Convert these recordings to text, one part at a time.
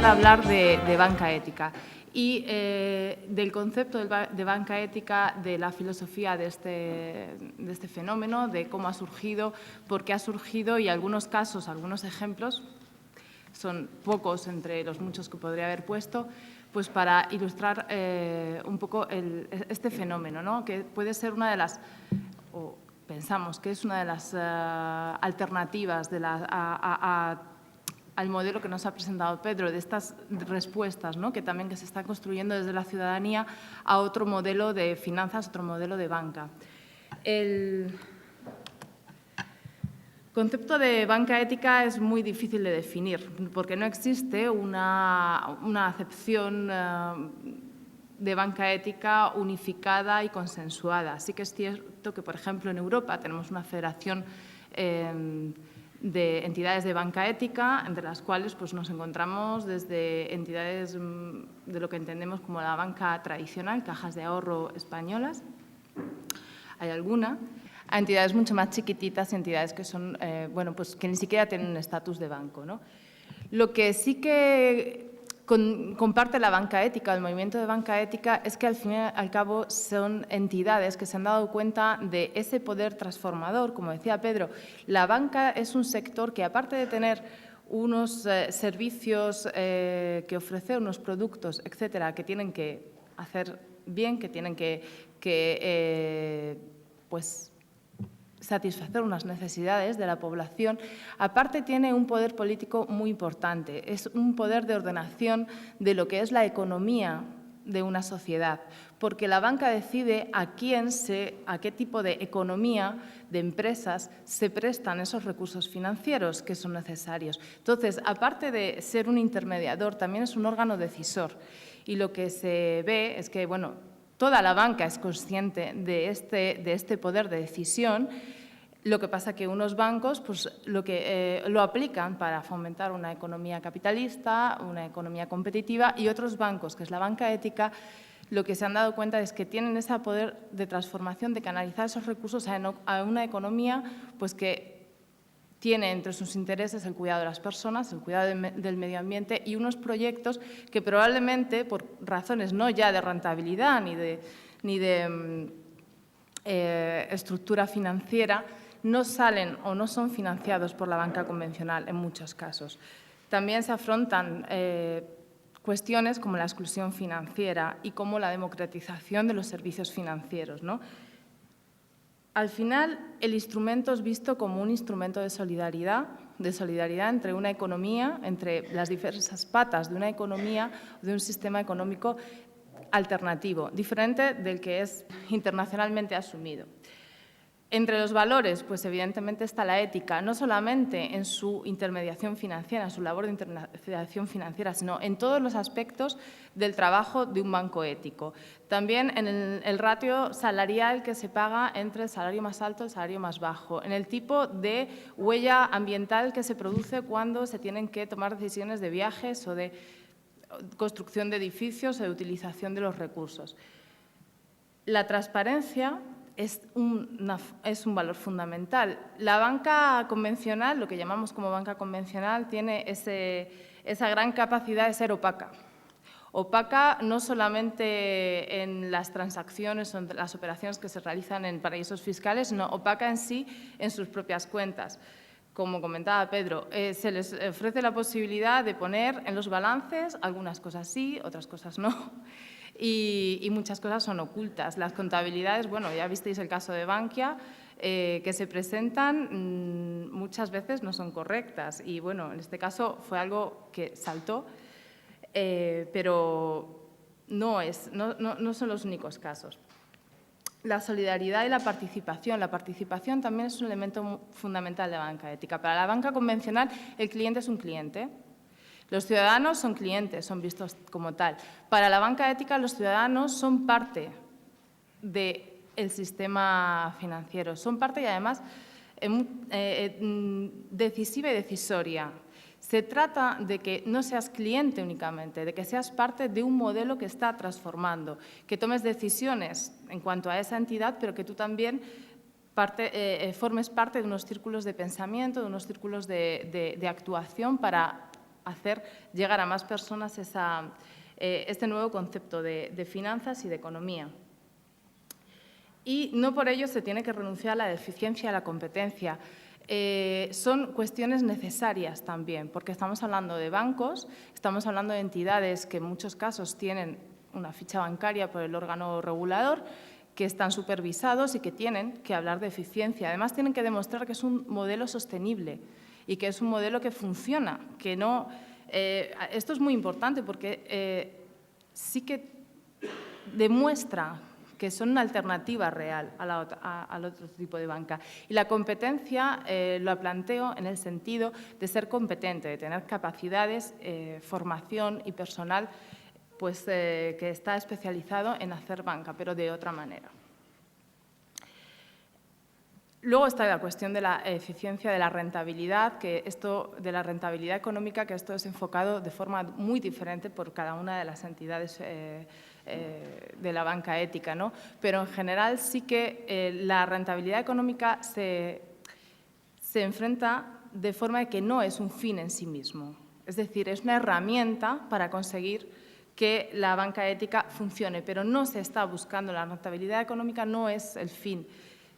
a hablar de banca ética y del concepto de banca ética, de la filosofía de este fenómeno, de cómo ha surgido, por qué ha surgido y algunos casos, algunos ejemplos, son pocos entre los muchos que podría haber puesto, pues para ilustrar un poco este fenómeno, ¿no? Que puede ser una de las, o pensamos que es una de las alternativas de al modelo que nos ha presentado Pedro, de estas respuestas, ¿no? Que también que se están construyendo desde la ciudadanía a otro modelo de finanzas, otro modelo de banca. El concepto de banca ética es muy difícil de definir porque no existe una acepción de banca ética unificada y consensuada. Sí que es cierto que, por ejemplo, en Europa tenemos una federación de entidades de banca ética, entre las cuales pues, nos encontramos desde entidades de lo que entendemos como la banca tradicional, cajas de ahorro españolas, hay alguna, a entidades mucho más chiquititas, entidades que son, bueno, pues que ni siquiera tienen un estatus de banco, ¿no? Lo que sí que comparte la banca ética, el movimiento de banca ética, es que al fin y al cabo son entidades que se han dado cuenta de ese poder transformador. Como decía Pedro, la banca es un sector que, aparte de tener unos servicios que ofrecer, unos productos, etcétera, que tienen que hacer bien, que tienen que pues, satisfacer unas necesidades de la población, aparte tiene un poder político muy importante, es un poder de ordenación de lo que es la economía de una sociedad, porque la banca decide a qué tipo de economía, de empresas, se prestan esos recursos financieros que son necesarios. Entonces, aparte de ser un intermediador, también es un órgano decisor. Y lo que se ve es que, bueno, toda la banca es consciente de este poder de decisión. Lo que pasa que unos bancos pues, lo aplican para fomentar una economía capitalista, una economía competitiva, y otros bancos, que es la banca ética, lo que se han dado cuenta es que tienen ese poder de transformación, de canalizar esos recursos a una economía pues, que tiene entre sus intereses el cuidado de las personas, el cuidado del medio ambiente y unos proyectos que probablemente, por razones no ya de rentabilidad ni de estructura financiera, no salen o no son financiados por la banca convencional en muchos casos. También se afrontan cuestiones como la exclusión financiera y como la democratización de los servicios financieros, ¿no? Al final, el instrumento es visto como un instrumento de solidaridad entre una economía, entre las diversas patas de una economía o de un sistema económico alternativo, diferente del que es internacionalmente asumido. Entre los valores, pues evidentemente está la ética, no solamente en su intermediación financiera, en su labor de intermediación financiera, sino en todos los aspectos del trabajo de un banco ético. También en el ratio salarial que se paga entre el salario más alto y el salario más bajo, en el tipo de huella ambiental que se produce cuando se tienen que tomar decisiones de viajes o de construcción de edificios o de utilización de los recursos. La transparencia es un valor fundamental. La banca convencional, lo que llamamos como banca convencional, tiene esa gran capacidad de ser opaca. Opaca no solamente en las transacciones o en las operaciones que se realizan en paraísos fiscales, sino opaca en sí en sus propias cuentas. Como comentaba Pedro, se les ofrece la posibilidad de poner en los balances algunas cosas sí, otras cosas no. Y muchas cosas son ocultas. Las contabilidades, bueno, ya visteis el caso de Bankia, que se presentan muchas veces no son correctas. Y bueno, en este caso fue algo que saltó, pero no son los únicos casos. La solidaridad y la participación. La participación también es un elemento fundamental de la banca ética. Para la banca convencional, el cliente es un cliente. Los ciudadanos son clientes, son vistos como tal. Para la banca ética, los ciudadanos son parte del sistema financiero. Son parte y, además, decisiva y decisoria. Se trata de que no seas cliente únicamente, de que seas parte de un modelo que está transformando, que tomes decisiones en cuanto a esa entidad, pero que tú también formes parte de unos círculos de pensamiento, de unos círculos de actuación para hacer llegar a más personas este nuevo concepto de finanzas y de economía. Y no por ello se tiene que renunciar a la eficiencia y a la competencia. Son cuestiones necesarias también, porque estamos hablando de bancos, estamos hablando de entidades que en muchos casos tienen una ficha bancaria por el órgano regulador, que están supervisados y que tienen que hablar de eficiencia. Además, tienen que demostrar que es un modelo sostenible y que es un modelo que funciona, que no… esto es muy importante porque sí que demuestra que son una alternativa real al otro tipo de banca. Y la competencia lo planteo en el sentido de ser competente, de tener capacidades, formación y personal pues, que está especializado en hacer banca, pero de otra manera. Luego está la cuestión de la eficiencia, de la rentabilidad, de la rentabilidad económica, que esto es enfocado de forma muy diferente por cada una de las entidades de la banca ética, ¿no? Pero en general sí que la rentabilidad económica se enfrenta de forma de que no es un fin en sí mismo. Es decir, es una herramienta para conseguir que la banca ética funcione, pero no se está buscando, la rentabilidad económica no es el fin.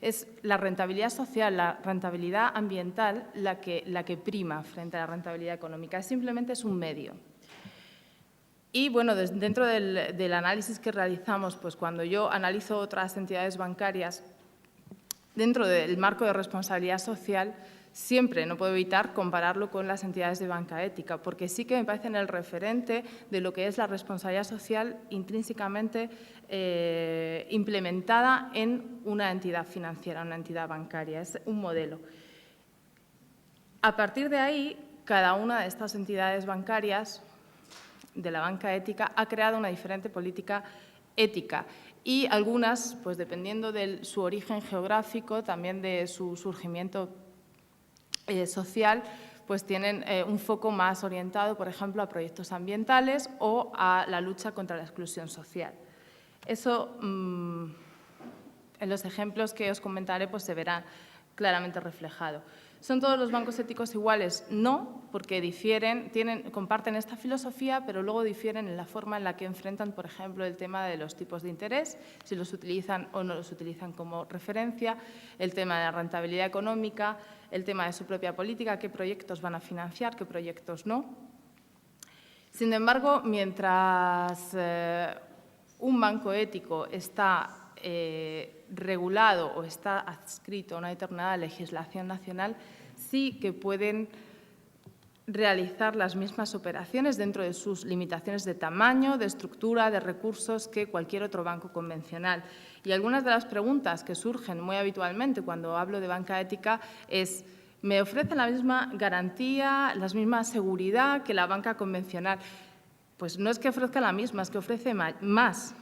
Es la rentabilidad social, la rentabilidad ambiental la que prima frente a la rentabilidad económica. Simplemente es un medio. Y, bueno, dentro del análisis que realizamos, pues cuando yo analizo otras entidades bancarias, dentro del marco de responsabilidad social, siempre no puedo evitar compararlo con las entidades de banca ética, porque sí que me parecen el referente de lo que es la responsabilidad social intrínsecamente implementada en una entidad financiera, una entidad bancaria. Es un modelo. A partir de ahí, cada una de estas entidades bancarias de la banca ética ha creado una diferente política ética y algunas, pues dependiendo de su origen geográfico, también de su surgimiento social, pues tienen un foco más orientado, por ejemplo, a proyectos ambientales o a la lucha contra la exclusión social. Eso, en los ejemplos que os comentaré, pues se verá claramente reflejado. ¿Son todos los bancos éticos iguales? No, porque difieren, comparten esta filosofía, pero luego difieren en la forma en la que enfrentan, por ejemplo, el tema de los tipos de interés, si los utilizan o no los utilizan como referencia, el tema de la rentabilidad económica, el tema de su propia política, qué proyectos van a financiar, qué proyectos no. Sin embargo, mientras un banco ético está regulado o está adscrito a una determinada legislación nacional, sí que pueden realizar las mismas operaciones dentro de sus limitaciones de tamaño, de estructura, de recursos que cualquier otro banco convencional. Y algunas de las preguntas que surgen muy habitualmente cuando hablo de banca ética es: ¿me ofrecen la misma garantía, la misma seguridad que la banca convencional? Pues no es que ofrezca la misma, es que ofrece más.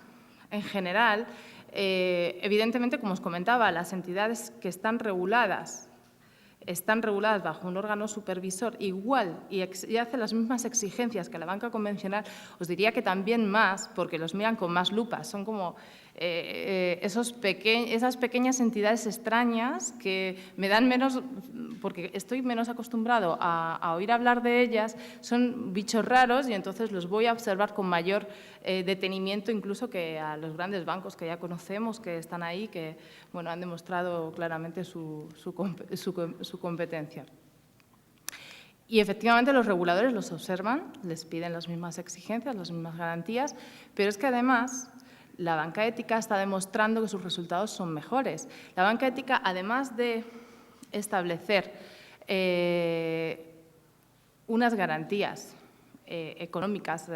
En general, evidentemente, como os comentaba, las entidades que están reguladas bajo un órgano supervisor igual y hace las mismas exigencias que la banca convencional, os diría que también más, porque los miran con más lupa. Son como esas pequeñas entidades extrañas que me dan menos, porque estoy menos acostumbrado a oír hablar de ellas, son bichos raros y entonces los voy a observar con mayor detenimiento incluso que a los grandes bancos que ya conocemos, que están ahí, que bueno, han demostrado claramente su competencia. Y efectivamente los reguladores los observan, les piden las mismas exigencias, las mismas garantías, pero es que además la banca ética está demostrando que sus resultados son mejores. La banca ética, además de establecer unas garantías económicas,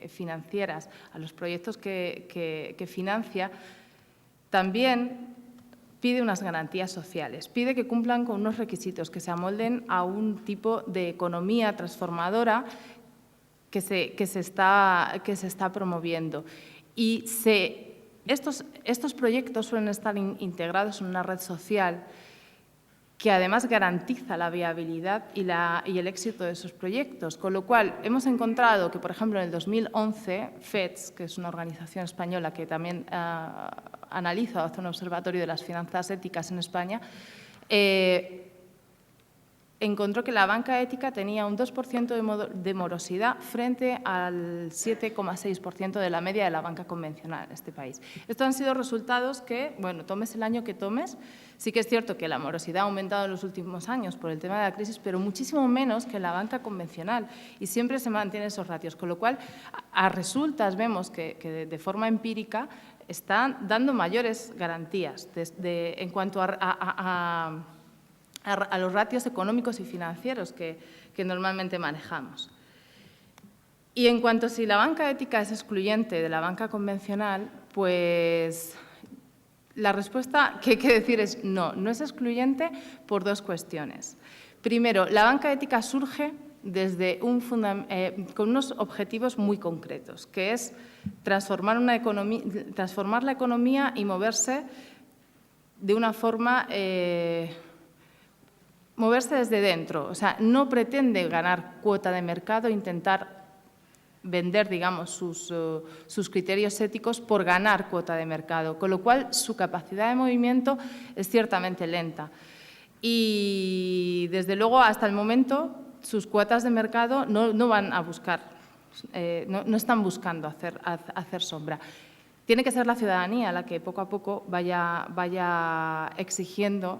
financieras a los proyectos que financia, también pide unas garantías sociales, pide que cumplan con unos requisitos, que se amolden a un tipo de economía transformadora que se está promoviendo. Y estos proyectos suelen estar integrados en una red social que además garantiza la viabilidad y el éxito de esos proyectos. Con lo cual, hemos encontrado que, por ejemplo, en el 2011, FEDS, que es una organización española que también analiza o hace un observatorio de las finanzas éticas en España, encontró que la banca ética tenía un 2% de morosidad frente al 7,6% de la media de la banca convencional en este país. Estos han sido resultados que, bueno, tomes el año que tomes, sí que es cierto que la morosidad ha aumentado en los últimos años por el tema de la crisis, pero muchísimo menos que la banca convencional, y siempre se mantienen esos ratios, con lo cual a resultas vemos que de forma empírica están dando mayores garantías en cuanto a los ratios económicos y financieros que normalmente manejamos. Y en cuanto a si la banca ética es excluyente de la banca convencional, pues la respuesta que hay que decir es no, no es excluyente por dos cuestiones. Primero, la banca ética surge desde con unos objetivos muy concretos, que es transformar la economía y moverse de una forma moverse desde dentro, o sea, no pretende ganar cuota de mercado, intentar vender, digamos, sus criterios éticos por ganar cuota de mercado, con lo cual su capacidad de movimiento es ciertamente lenta. Y, desde luego, hasta el momento, sus cuotas de mercado no van a buscar, no están buscando hacer sombra. Tiene que ser la ciudadanía la que poco a poco vaya exigiendo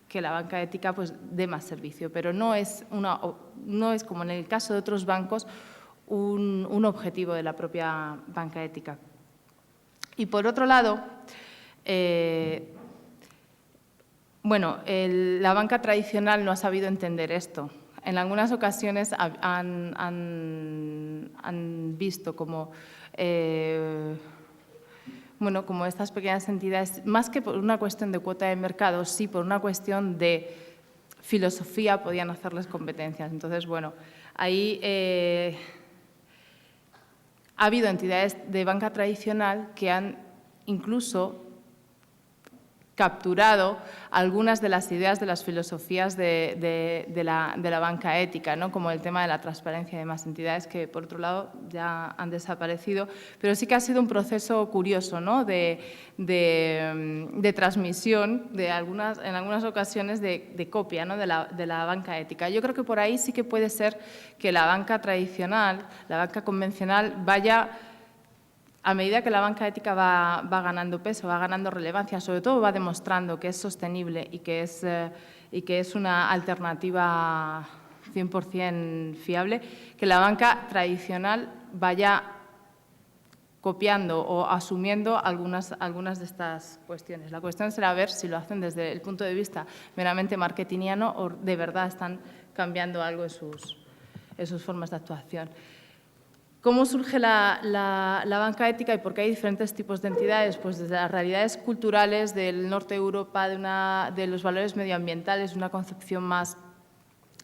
que la banca ética pues dé más servicio, pero no es como en el caso de otros bancos un objetivo de la propia banca ética. Y por otro lado, bueno, la banca tradicional no ha sabido entender esto. En algunas ocasiones han visto como bueno, como estas pequeñas entidades, más que por una cuestión de cuota de mercado, sí por una cuestión de filosofía podían hacerles competencias. Entonces, bueno, ahí ha habido entidades de banca tradicional que han incluso capturado algunas de las ideas de las filosofías de la banca ética, ¿no? Como el tema de la transparencia y demás entidades que, por otro lado, ya han desaparecido, pero sí que ha sido un proceso curioso, ¿no? de transmisión, en algunas ocasiones de copia, ¿no? de la banca ética. Yo creo que por ahí sí que puede ser que la banca tradicional, la banca convencional, vaya, a medida que la banca ética va ganando peso, va ganando relevancia, sobre todo va demostrando que es sostenible y que es una alternativa 100% fiable, que la banca tradicional vaya copiando o asumiendo algunas de estas cuestiones. La cuestión será ver si lo hacen desde el punto de vista meramente marketingiano o de verdad están cambiando algo en sus formas de actuación. ¿Cómo surge la banca ética y por qué hay diferentes tipos de entidades? Pues desde las realidades culturales del norte de Europa, de los valores medioambientales, una concepción más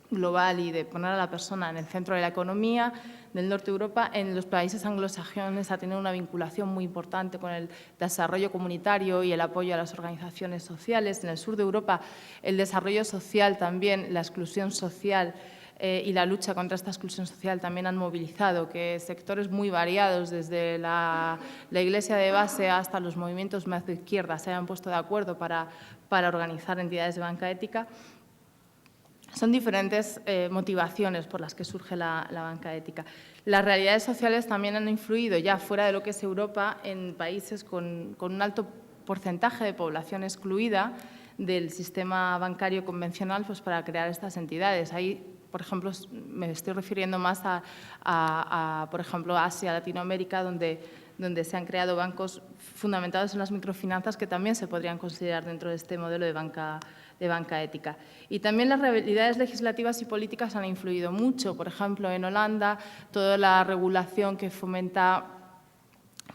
global y de poner a la persona en el centro de la economía. Del norte de Europa, en los países anglosajones ha tenido una vinculación muy importante con el desarrollo comunitario y el apoyo a las organizaciones sociales. En el sur de Europa, el desarrollo social también, la exclusión social y la lucha contra esta exclusión social también han movilizado que sectores muy variados, desde la Iglesia de base hasta los movimientos más de izquierda, se hayan puesto de acuerdo para organizar entidades de banca ética. Son diferentes motivaciones por las que surge la banca ética. Las realidades sociales también han influido ya fuera de lo que es Europa en países con un alto porcentaje de población excluida del sistema bancario convencional, pues para crear estas entidades. Ahí, por ejemplo, me estoy refiriendo más por ejemplo, Asia, Latinoamérica, donde se han creado bancos fundamentados en las microfinanzas que también se podrían considerar dentro de este modelo de banca ética. Y también las realidades legislativas y políticas han influido mucho. Por ejemplo, en Holanda, toda la regulación que fomenta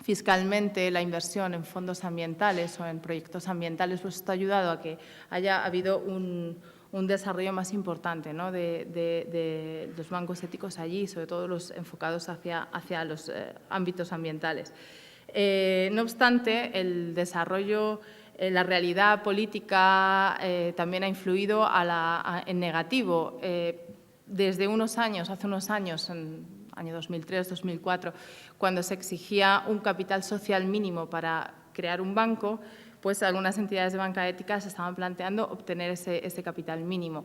fiscalmente la inversión en fondos ambientales o en proyectos ambientales, pues esto ha ayudado a que haya habido un desarrollo más importante, ¿no? de los bancos éticos allí, sobre todo los enfocados hacia los ámbitos ambientales. No obstante, el desarrollo, la realidad política también ha influido en negativo. Desde hace unos años, en año 2003, 2004, cuando se exigía un capital social mínimo para crear un banco, pues algunas entidades de banca ética se estaban planteando obtener ese capital mínimo.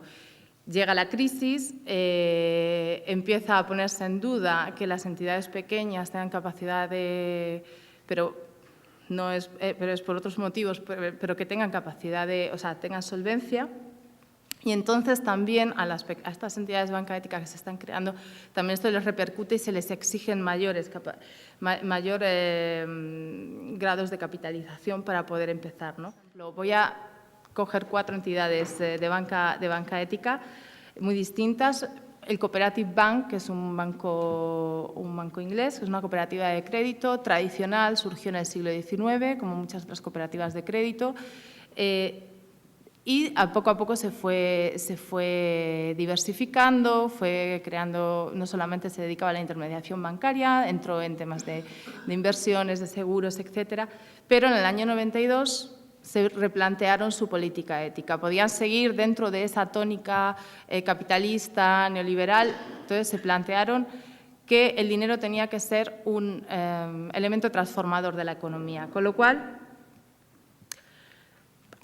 Llega la crisis, empieza a ponerse en duda que las entidades pequeñas tengan capacidad de… pero es por otros motivos, pero que tengan capacidad de… o sea, tengan solvencia. Y entonces también a estas entidades de banca ética que se están creando, también esto les repercute y se les exigen mayores grados de capitalización para poder empezar, ¿no? Voy a coger 4 entidades de banca ética muy distintas. El Cooperative Bank, que es un banco inglés, que es una cooperativa de crédito tradicional, surgió en el siglo XIX, como muchas otras cooperativas de crédito, y poco a poco se fue diversificando, fue creando, no solamente se dedicaba a la intermediación bancaria, entró en temas de inversiones, de seguros, etcétera, pero en el año 92 se replantearon su política ética. Podían seguir dentro de esa tónica capitalista, neoliberal, entonces se plantearon que el dinero tenía que ser un elemento transformador de la economía, con lo cual,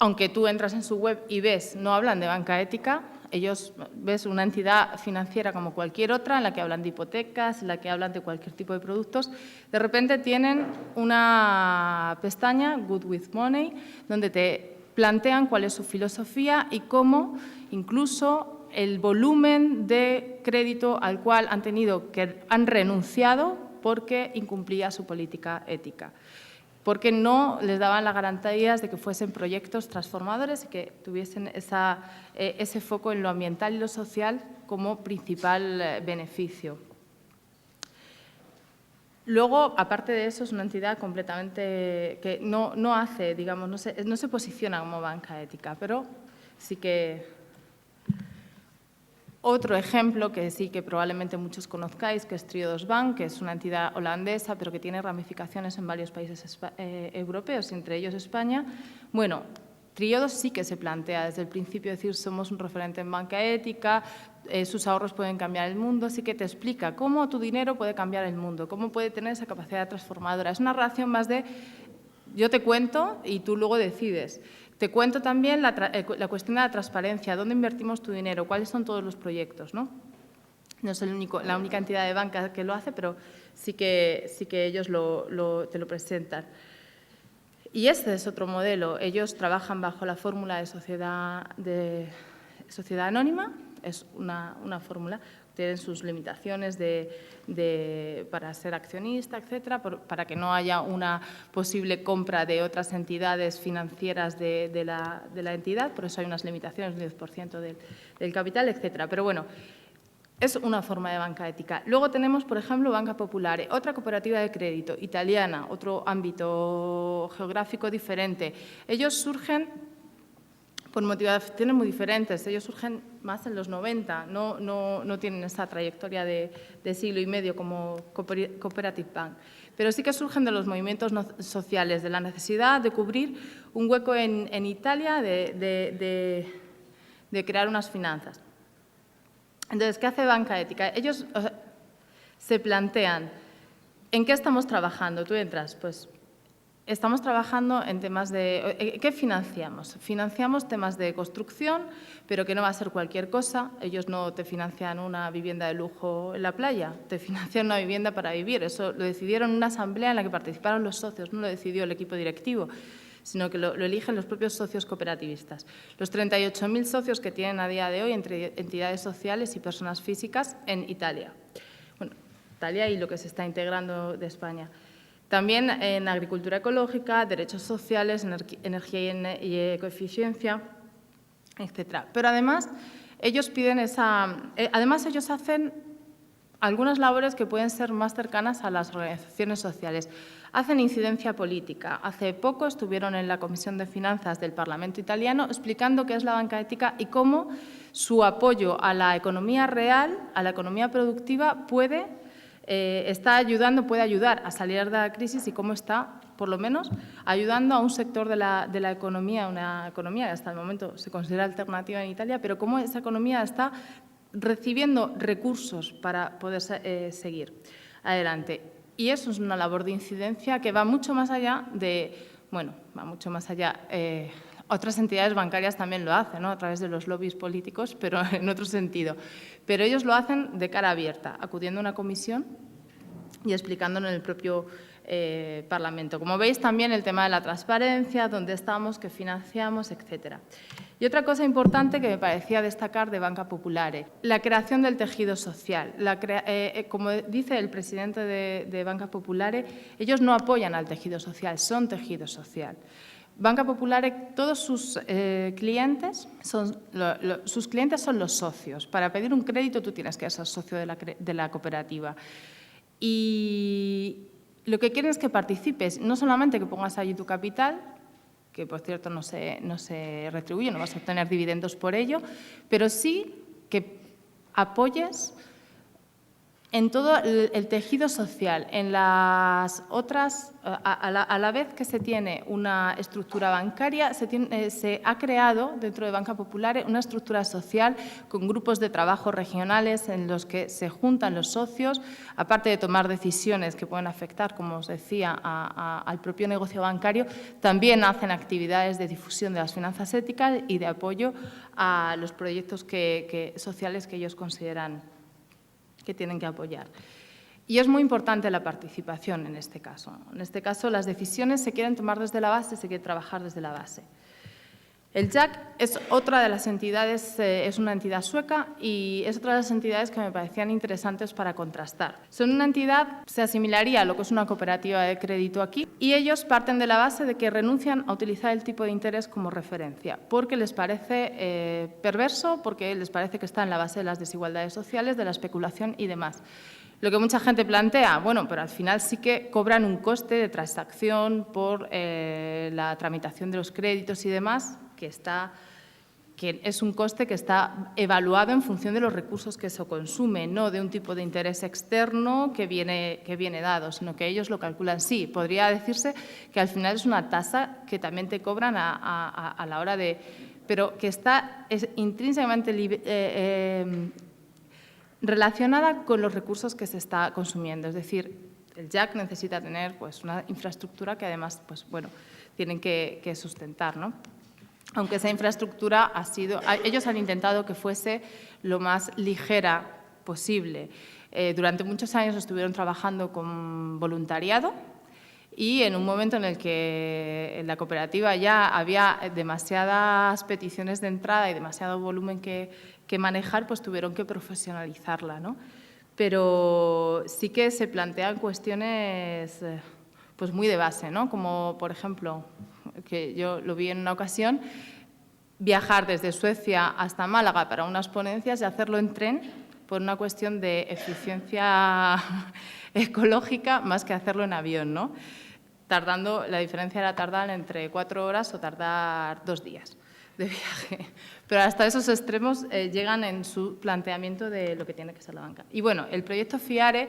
aunque tú entras en su web y ves, no hablan de banca ética, ellos ves una entidad financiera como cualquier otra, en la que hablan de hipotecas, en la que hablan de cualquier tipo de productos. De repente tienen una pestaña, Good with Money, donde te plantean cuál es su filosofía y cómo incluso el volumen de crédito al cual han renunciado porque incumplía su política ética, porque no les daban las garantías de que fuesen proyectos transformadores y que tuviesen ese foco en lo ambiental y lo social como principal beneficio. Luego, aparte de eso, es una entidad completamente que no hace, digamos, no se posiciona como banca ética, pero sí que… Otro ejemplo que sí que probablemente muchos conozcáis, que es Triodos Bank, que es una entidad holandesa, pero que tiene ramificaciones en varios países europeos, entre ellos España. Bueno, Triodos sí que se plantea desde el principio decir somos un referente en banca ética, sus ahorros pueden cambiar el mundo, sí que te explica cómo tu dinero puede cambiar el mundo, cómo puede tener esa capacidad transformadora. Es una relación más de yo te cuento y tú luego decides. Te cuento también la cuestión de la transparencia, dónde invertimos tu dinero, cuáles son todos los proyectos, ¿no? No es la única entidad de banca que lo hace, pero sí que ellos te lo presentan. Y este es otro modelo. Ellos trabajan bajo la fórmula de sociedad anónima, es una fórmula, tienen sus limitaciones para ser accionista, etcétera, para que no haya una posible compra de otras entidades financieras de la entidad, por eso hay unas limitaciones, un 10% del capital, etcétera. Pero bueno, es una forma de banca ética. Luego tenemos, por ejemplo, Banca Popolare, otra cooperativa de crédito italiana, otro ámbito geográfico diferente. Ellos surgen por motivaciones muy diferentes. Ellos surgen más en los 90, no tienen esa trayectoria de siglo y medio como Cooperative Bank, pero sí que surgen de los movimientos sociales, de la necesidad de cubrir un hueco en Italia, de crear unas finanzas. Entonces, ¿qué hace banca ética? Ellos se plantean, ¿en qué estamos trabajando? Tú entras, pues… Estamos trabajando en temas de… ¿Qué financiamos? Financiamos temas de construcción, pero que no va a ser cualquier cosa. Ellos no te financian una vivienda de lujo en la playa, te financian una vivienda para vivir. Eso lo decidieron en una asamblea en la que participaron los socios, no lo decidió el equipo directivo, sino que lo eligen los propios socios cooperativistas. Los 38.000 socios que tienen a día de hoy entre entidades sociales y personas físicas en Italia. Bueno, Italia y lo que se está integrando de España. También en agricultura ecológica, derechos sociales, energía y ecoeficiencia, etc. Pero además, ellos ellos hacen algunas labores que pueden ser más cercanas a las organizaciones sociales. Hacen incidencia política. Hace poco estuvieron en la Comisión de Finanzas del Parlamento italiano explicando qué es la banca ética y cómo su apoyo a la economía real, a la economía productiva, puede ayudar a salir de la crisis y cómo está, por lo menos, ayudando a un sector de la economía, una economía que hasta el momento se considera alternativa en Italia, pero cómo esa economía está recibiendo recursos para poder seguir adelante. Y eso es una labor de incidencia que va mucho más allá Otras entidades bancarias también lo hacen, ¿no? A través de los lobbies políticos, pero en otro sentido. Pero ellos lo hacen de cara abierta, acudiendo a una comisión y explicándolo en el propio Parlamento. Como veis, también el tema de la transparencia, dónde estamos, qué financiamos, etcétera. Y otra cosa importante que me parecía destacar de Banca Popolare, la creación del tejido social. Como dice el presidente de Banca Popolare, ellos no apoyan al tejido social, son tejido social. Banca Popolare, todos sus clientes son los socios. Para pedir un crédito tú tienes que ser socio de la cooperativa. Y lo que quieren es que participes, no solamente que pongas allí tu capital, que por cierto no se retribuye, no vas a obtener dividendos por ello, pero sí que apoyes en todo el tejido social, en las otras, a la vez que se tiene una estructura bancaria, se ha creado dentro de Banca Popolare una estructura social con grupos de trabajo regionales en los que se juntan los socios, aparte de tomar decisiones que pueden afectar, como os decía, al propio negocio bancario, también hacen actividades de difusión de las finanzas éticas y de apoyo a los proyectos sociales que ellos consideran que tienen que apoyar. Y es muy importante la participación en este caso. En este caso, las decisiones se quieren tomar desde la base, se quiere trabajar desde la base. El JAC es otra de las entidades, es una entidad sueca y es otra de las entidades que me parecían interesantes para contrastar. Son una entidad, se asimilaría a lo que es una cooperativa de crédito aquí, y ellos parten de la base de que renuncian a utilizar el tipo de interés como referencia, porque les parece perverso, porque les parece que está en la base de las desigualdades sociales, de la especulación y demás. Lo que mucha gente plantea, bueno, pero al final sí que cobran un coste de transacción por la tramitación de los créditos y demás, que es un coste que está evaluado en función de los recursos que se consume, no de un tipo de interés externo que viene dado, sino que ellos lo calculan. Sí, podría decirse que al final es una tasa que también te cobran a la hora de... pero que está intrínsecamente relacionada con los recursos que se está consumiendo. Es decir, el JAC necesita tener pues, una infraestructura que además pues, bueno, tienen que sustentar, ¿no? Aunque esa infraestructura ellos han intentado que fuese lo más ligera posible. Durante muchos años estuvieron trabajando con voluntariado y en un momento en el que en la cooperativa ya había demasiadas peticiones de entrada y demasiado volumen que manejar, pues tuvieron que profesionalizarla, ¿no? Pero sí que se plantean cuestiones pues muy de base, ¿no? Como, por ejemplo, que yo lo vi en una ocasión, viajar desde Suecia hasta Málaga para unas ponencias y hacerlo en tren por una cuestión de eficiencia ecológica más que hacerlo en avión, ¿no? La diferencia era tardar entre 4 horas o tardar 2 días de viaje. Pero hasta esos extremos llegan en su planteamiento de lo que tiene que ser la banca. Y bueno, el proyecto FIARE,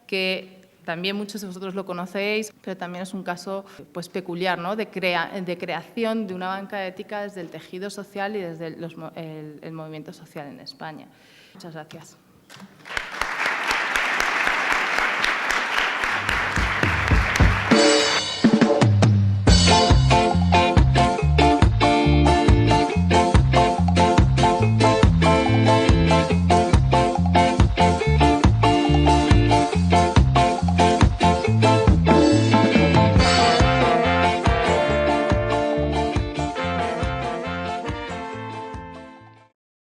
que también muchos de vosotros lo conocéis, pero también es un caso pues, peculiar, ¿no? de creación de una banca ética desde el tejido social y desde el movimiento social en España. Muchas gracias.